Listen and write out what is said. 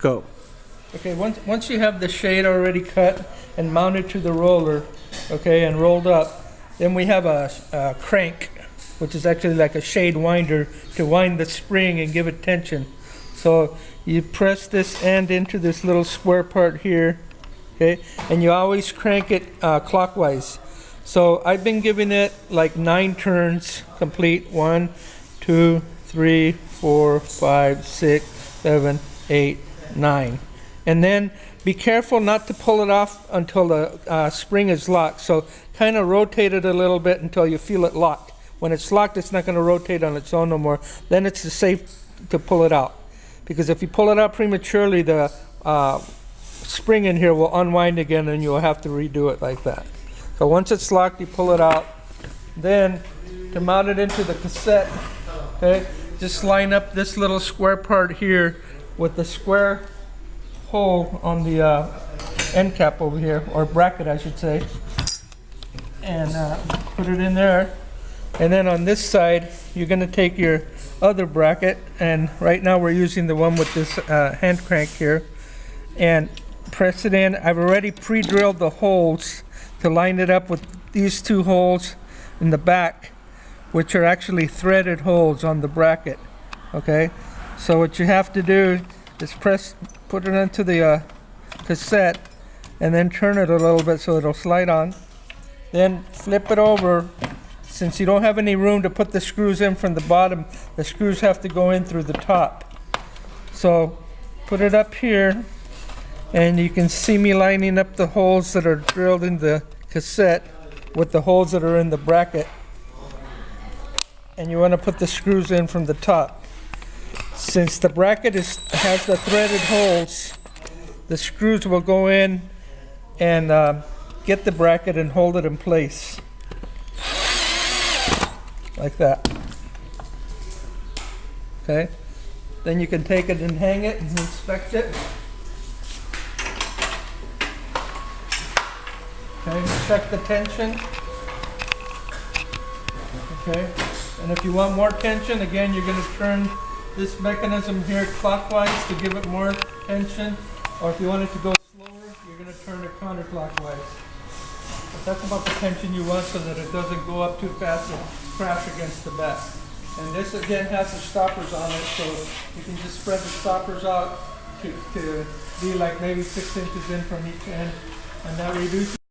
go. Okay, once you have the shade already cut and mounted to the roller, okay, and rolled up, then we have a crank, which is actually like a shade winder to wind the spring and give it tension. So you press this end into this little square part here, okay, and you always crank it clockwise. So I've been giving it like 9 turns complete. 1, 2, 3, 4, 5, 6, 7, 8, 9. And then be careful not to pull it off until the spring is locked. So kind of rotate it a little bit until you feel it locked. When it's locked, it's not going to rotate on its own no more. Then it's safe to pull it out. Because if you pull it out prematurely, the spring in here will unwind again and you'll have to redo it like that. So once it's locked, you pull it out. Then to mount it into the cassette, okay, just line up this little square part here with the square hole on the end cap over here, or bracket I should say, and put it in there. And then on this side you're going to take your other bracket, and right now we're using the one with this hand crank here, and press it in. I've already pre-drilled the holes to line it up with these 2 holes in the back, which are actually threaded holes on the bracket. Okay, so what you have to do is put it into the cassette and then turn it a little bit so it'll slide on. Then flip it over. Since you don't have any room to put the screws in from the bottom, the screws have to go in through the top. So put it up here, and you can see me lining up the holes that are drilled in the cassette with the holes that are in the bracket. And you want to put the screws in from the top. Since the bracket has the threaded holes, the screws will go in and get the bracket and hold it in place. Like that. Okay? Then you can take it and hang it and inspect it. Okay, check the tension. Okay, and if you want more tension, again, you're going to turn this mechanism here clockwise to give it more tension, or if you want it to go slower, you're going to turn it counterclockwise. But that's about the tension you want so that it doesn't go up too fast and crash against the back. And this again has the stoppers on it, so you can just spread the stoppers out to be like maybe 6 inches in from each end, and that reduces